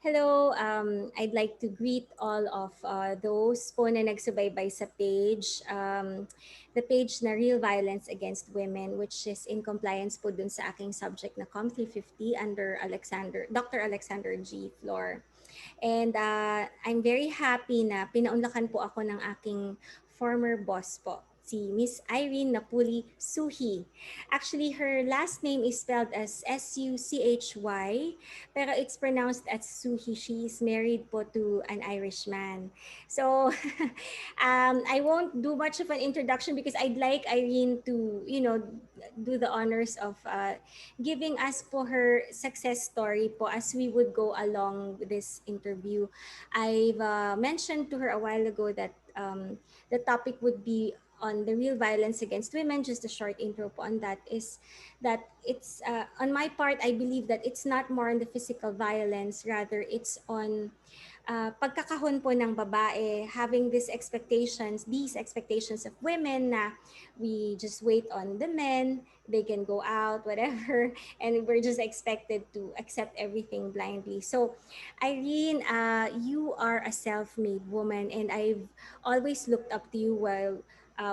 Hello, I'd like to greet all of those po na nagsubaybay sa page. The page na Real Violence Against Women, which is in compliance po dun sa aking subject na COM 350 under Dr. Alexander G. Flor. And I'm very happy na pinaunlakan po ako ng aking former boss po, si Miss Irene Napuli Suhi. Actually, her last name is spelled as Suchy, pero it's pronounced as Suhi. She's married po to an Irishman. So, I won't do much of an introduction because I'd like Irene to, do the honors of giving us po her success story po as we would go along with this interview. I've mentioned to her a while ago that the topic would be on the real violence against women. Just a short intro po on that is that it's on my part, I believe that it's not more on the physical violence, rather it's on pagkakahon po ng babae, having these expectations of women na we just wait on the men, they can go out, whatever, and we're just expected to accept everything blindly. So, Irene, you are a self-made woman, and I've always looked up to you while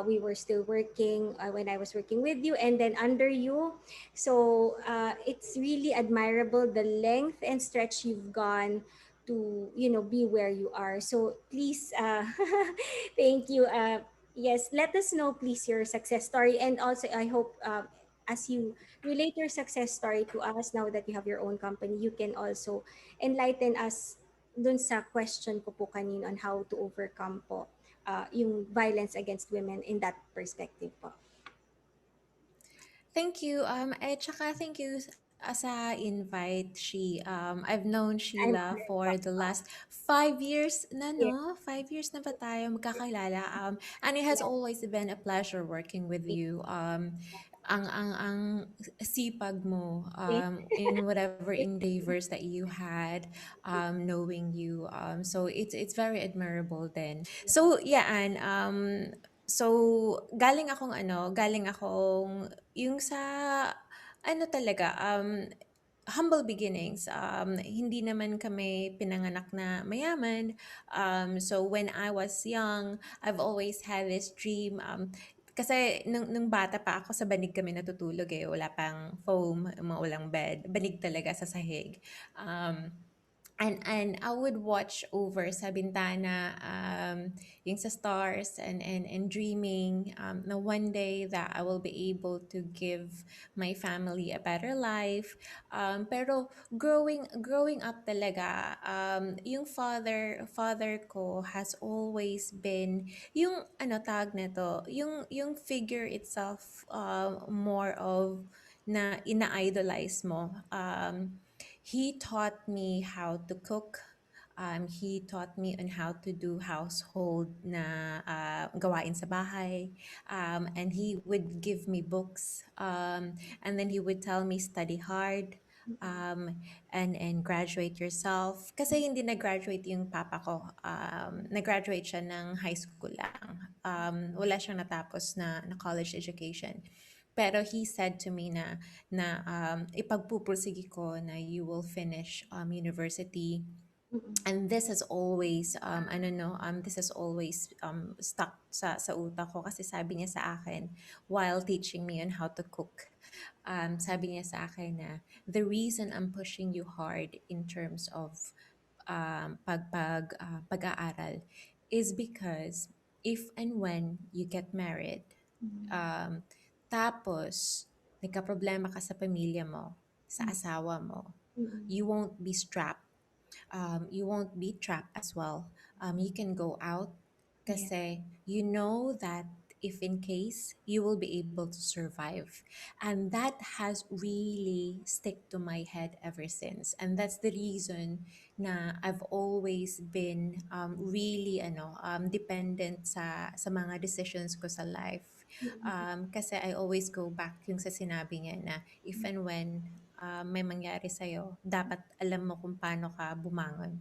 we were still working, when I was working with you, and then under you. So, it's really admirable the length and stretch you've gone to be where you are. So please, thank you. Yes, let us know please your success story, and also I hope as you relate your success story to us now that you have your own company, you can also enlighten us dun sa question ko po kanino on how to overcome po yung violence against women in that perspective po. Thank you. Tsaka thank you sa invite, she. I've known I'm Sheila honored po. for the last 5 years na, Yeah, no? 5 years na ba tayo magkakilala? And it has yeah, always been a pleasure working with you. Ang sipag mo thank in whatever you. endeavors that you had, knowing you. So it's very admirable then. So yeah, and so galing akong yung sa ano talaga, humble beginnings. Hindi naman kami pinanganak na mayaman. So when I was young, I've always had this dream. Kasi nung bata pa ako, sa banig kami natutulog eh. Wala pang foam, walang bed. Banig talaga sa sahig. Um, and I would watch over sa bintana, yung sa stars, and dreaming na one day that I will be able to give my family a better life. Pero growing up talaga, yung father ko has always been yung ano tag nito, yung figure itself, more of na ina-idolize mo. He taught me how to cook. He taught me on how to do household na gawain sa bahay. And he would give me books. And then he would tell me study hard. Um, and graduate yourself. Kasi hindi nag-graduate yung papa ko. Nag-graduate siya ng high school lang. Wala siyang natapos na college education. Pero he said to me na ipagpupursige ko na you will finish university. Mm-mm. And this has always ano no this has always stuck sa utak ko, kasi sabi niya sa akin while teaching me on how to cook. Sabi niya sa akin na the reason I'm pushing you hard in terms of pag-aaral is because if and when you get married, um, tapos nagka-problema ka sa pamilya mo, sa asawa mo, Mm-mm. you won't be strapped. You won't be trapped as well. You can go out Yeah. kasi you know that if in case you will be able to survive. And that has really stick to my head ever since. And that's the reason na I've always been really dependent sa mga decisions ko sa life. Mm-mm. Kasi I always go back yung sa sinabi niya na if and when may mangyari sa'yo, dapat alam mo kung paano ka bumangon.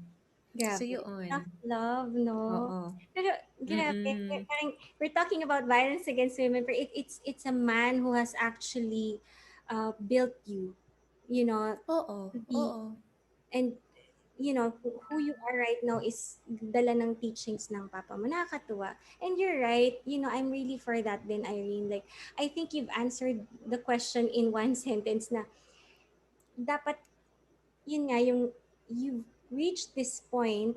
So Grabe. Tough yun. love, no? Oo. Pero grabe, Mm. parang we're talking about violence against women, but it's a man who has actually built you, you know, Oo, to be oo. and who you are right now is dala ng teachings ng papa mo. Nakakatuwa. And you're right, I'm really for that din, Irene. Like, I think you've answered the question in one sentence na dapat, yun nga, you've reached this point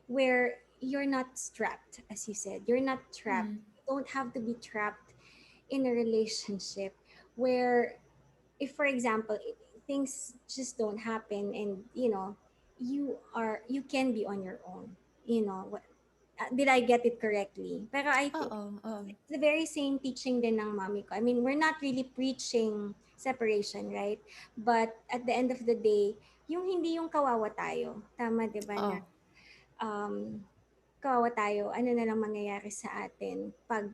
where you're not strapped, as you said. You're not trapped. Mm. You don't have to be trapped in a relationship where, if for example, things just don't happen, and you can be on your own. Did I get it correctly? Pero I think Oo, oo. it's the very same teaching din ng mommy ko. I mean, we're not really preaching separation, right? But at the end of the day, yung hindi yung kawawa tayo. Tama, di ba, na Oo. um, kawawa tayo, ano na lang mangyayari sa atin pag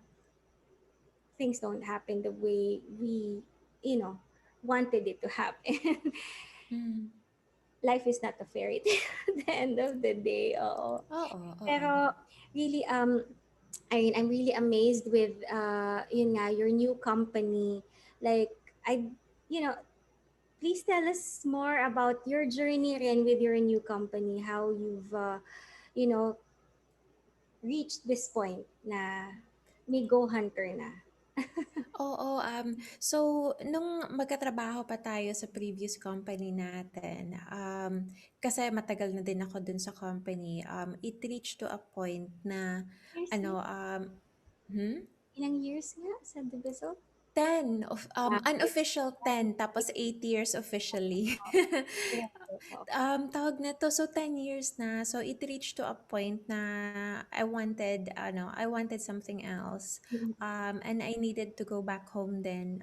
things don't happen the way we, you know, wanted it to happen. Mm. Life is not a fairy tale at the end of the day. Oo. Oo, oo. Pero really, I'm really amazed with yun nga, your new company. Like, I you know please tell us more about your journey rin with your new company, how you've you know reached this point na may go hunter na. Oo, so nung magkatrabaho pa tayo sa previous company natin, kasi matagal na din ako dun sa company, it reached to a point na Years nga? ano, hmm? Ilang years nga sa Diviso? 10 of Ah, okay. unofficial 10 tapos 8 years officially. Oo. Tawag na 'to, so 10 years na. So it reached to a point na I wanted something else. Mm, And I needed to go back home then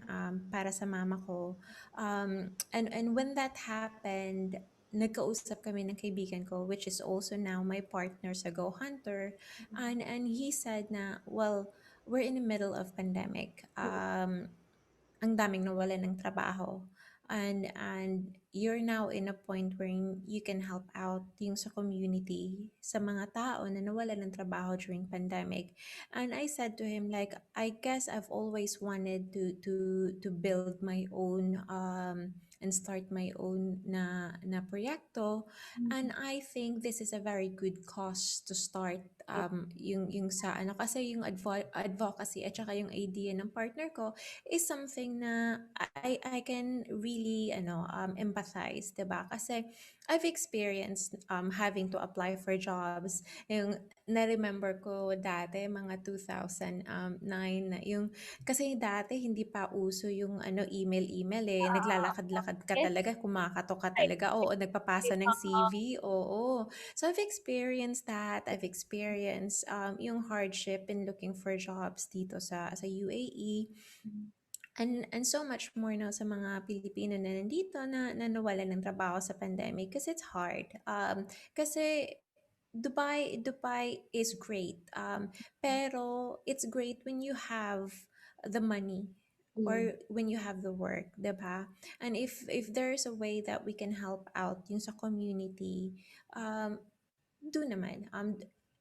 para sa mama ko. And when that happened, nagkausap kami ng kaibigan ko, which is also now my partner sa Go Hunter. And he said na, well, we're in the middle of pandemic. Ang daming nawalan ng trabaho. And you're now in a point where you can help out yung sa community, sa mga tao na nawalan ng trabaho during pandemic. And I said to him, like, I guess I've always wanted to build my own and start my own na proyekto. And I think this is a very good cause to start yung sa ano, kasi yung advocacy at saka yung idea ng partner ko is something na I can really empathize, 'di ba? Kasi I've experienced having to apply for jobs. Yung na-remember ko dati mga 2009 na yung kasi dati hindi pa uso yung email eh. Naglalakad-lakad ka yes, talaga, kumakatok ka I talaga. Oo, nagpapasa ng CV. Oo. So I've experienced that. I've experienced yung hardship in looking for jobs dito sa UAE. And so much more now sa mga Pilipino na nandito na nawalan ng trabaho sa pandemic because it's hard. Kasi Dubai is great. Pero it's great when you have the money mm, or when you have the work, 'di ba? And if there's a way that we can help out yung sa community, um, do naman.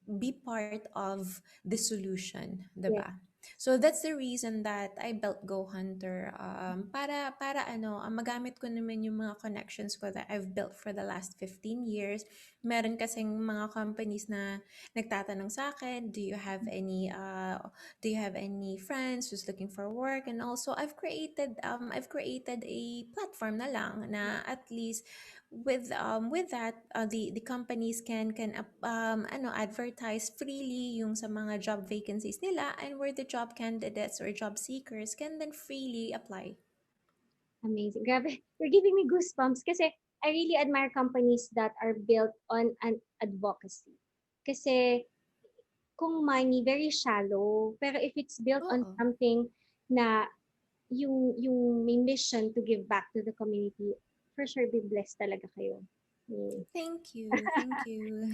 Be part of the solution, 'di yes, ba? So that's the reason that I built Go Hunter para magamit ko naman yung mga connections ko that I've built for the last 15 years. Meron kasing mga companies na nagtatanong sa akin, do you have any friends who's looking for work? And also I've created a platform na lang na at least with that the companies can advertise freely yung sa mga job vacancies nila, and where the job candidates or job seekers can then freely apply. amazing. Grabe, you're giving me goosebumps kasi I really admire companies that are built on an advocacy. Kasi kung money, very shallow. Pero if it's built on Oo. something na yung may mission to give back to the community, for sure, be blessed talaga kayo. Mm. Thank you, thank you.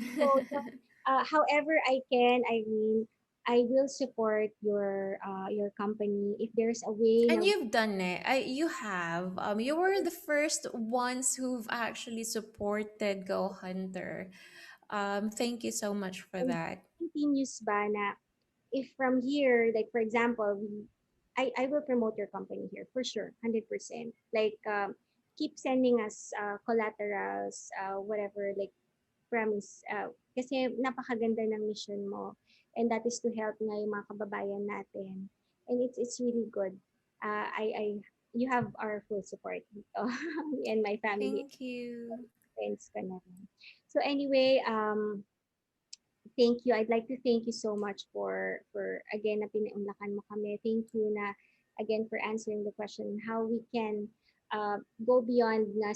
However I can, Irene, I will support your company if there's a way And na you've done it. You have. You were the first ones who've actually supported Go Hunter. Thank you so much for and that. continues ba na if from here, like for example, I will promote your company here for sure, 100%. Like keep sending us collaterals, whatever, like promise. Kasi napakaganda ng mission mo. And that is to help nga yung mga kababayan natin. And it's really good. I you have our full support dito. And my family, Thank you. friends ko na rin. So anyway, thank you. I'd like to thank you so much for again na pinaunlakan mo kami. Thank you na again for answering the question how we can go beyond na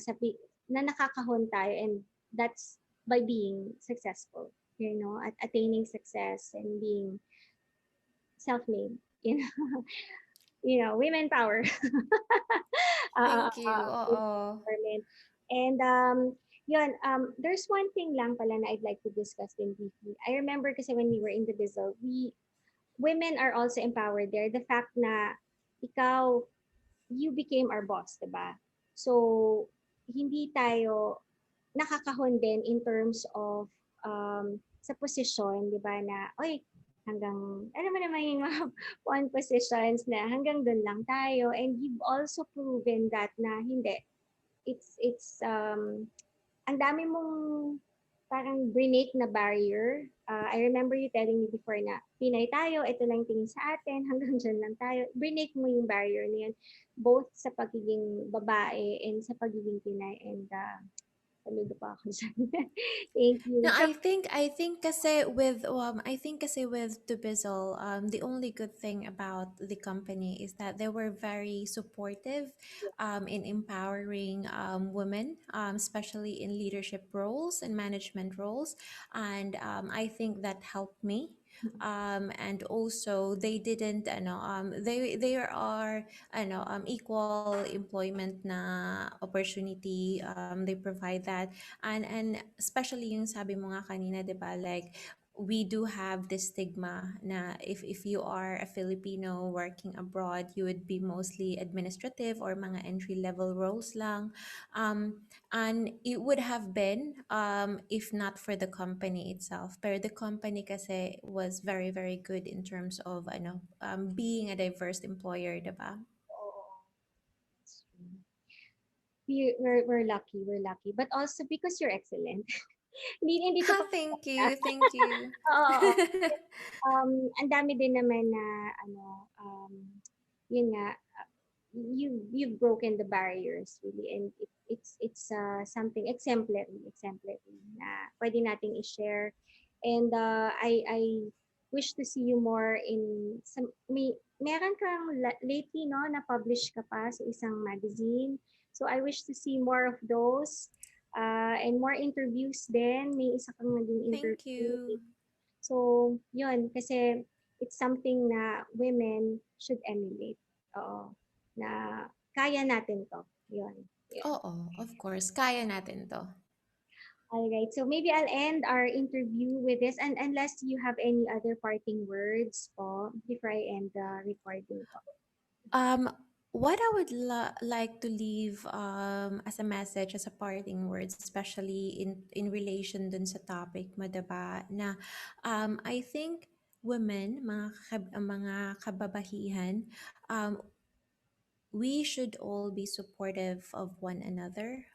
nakakahon tayo, and that's by being successful, at attaining success and being self-made, you know, women power. Thank you. Women Oo. empowerment. And yun, there's one thing lang pala na I'd like to discuss din briefly. I remember kasi when we were in the Bizzle, women are also empowered there. The fact na ikaw, you became our boss, diba? So, hindi tayo nakakahon din in terms of sa posisyon, di ba, na, oy, hanggang, ano mo naman yung mga one positions na hanggang doon lang tayo. And you've also proven that na hindi. It's ang dami mong parang break na barrier. I remember you telling me before na Pinay tayo, ito lang tingin sa atin, hanggang dyan lang tayo. Break mo yung barrier na yun, both sa pagiging babae and sa pagiging Pinay. And saludo pa ako dyan. Thank you. No, So, I think kasi with Dubizzle, the only good thing about the company is that they were very supportive in empowering women, especially in leadership roles and management roles. And I think that helped me. And also they didn't they are equal employment na opportunity, they provide that. And especially yung sabi mo nga kanina, 'di ba, like we do have this stigma na if you are a Filipino working abroad, you would be mostly administrative or mga entry level roles lang. And it would have been if not for the company itself. Pero the company kasi was very very good in terms of being a diverse employer, 'di ba? we're lucky, we're lucky. But also because you're excellent. Hindi to Thank you, thank you. Oo. Ang dami din naman na yun nga, you've broken the barriers really, and it's something exemplary na pwede nating i-share. And I wish to see you more in some meron kang lately, no, na publish ka pa sa isang magazine. So I wish to see more of those, and more interviews din. May isa kang naging Thank interview. you. So, yun, kasi it's something na women should emulate. Oo. Na kaya natin to. Yun. Yeah. Oo, of course, kaya natin 'to. All right. So maybe I'll end our interview with this, and unless you have any other parting words po before I end the recording po. Um, what I would like to leave as a message, as a parting words, especially in relation dun sa topic mo, diba, na I think women, mga kababahihan, um, we should all be supportive of one another.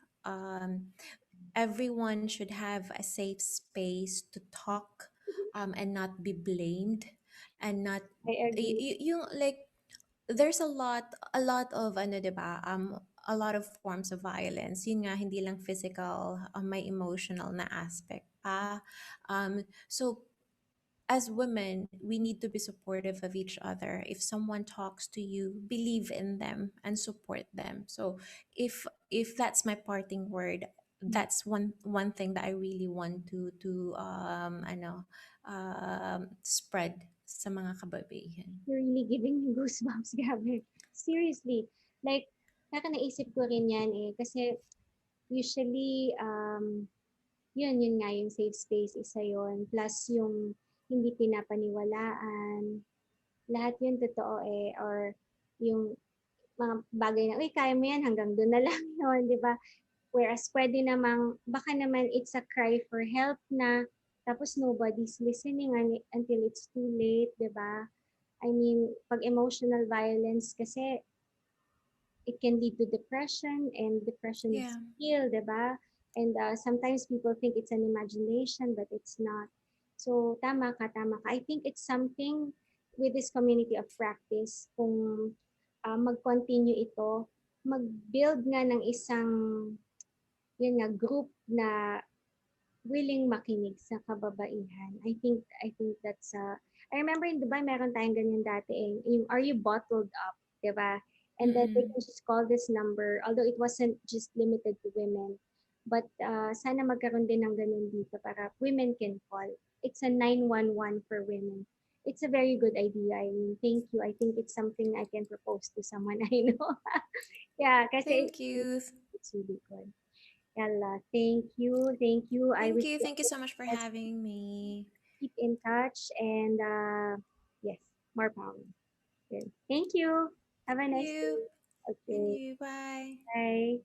Everyone should have a safe space to talk, and not be blamed, and not I agree. you like there's a lot of a lot of forms of violence. Yun nga, hindi lang physical, may emotional na aspect pa. So as women, we need to be supportive of each other. If someone talks to you, believe in them and support them. So if that's my parting word, that's one thing that I really want to spread sa mga kababaihan. You're really giving me goosebumps, grabe. Seriously. Like, naisip ko rin yan eh. Kasi usually, yun nga yung safe space, isa yun. Plus yung hindi pinapaniwalaan. Lahat yun totoo eh. Or yung mga bagay na, uy, kaya mo yan, hanggang doon na lang yun, di ba? Whereas pwede namang, baka naman it's a cry for help na, tapos nobody's listening until it's too late, di ba? I mean, pag emotional violence kasi, it can lead to depression, and depression is Yeah. real, di ba? And sometimes people think it's an imagination, but it's not. So tama ka, tama ka. I think it's something with this community of practice. Kung mag-continue ito, mag-build nga ng isang yun nga, group na willing makinig sa kababaihan. I think that's I remember in Dubai meron tayong ganyan dati eh. Yung are you bottled up, 'di ba? And then they Mm-mm. can just call this number although it wasn't just limited to women. But sana magkaroon din ng ganun dito para women can call. It's a 911 for women. It's a very good idea. I mean, thank you. I think it's something I can propose to someone I know. Yeah, kasi Thank you. it's really good. Yalla, thank you. Thank you. I Thank wish you. you Thank you all so much for the best. having me. Keep in touch and yes, more power. Good. Thank you. Have a Thank nice you. day. And Okay. you. Bye. Bye.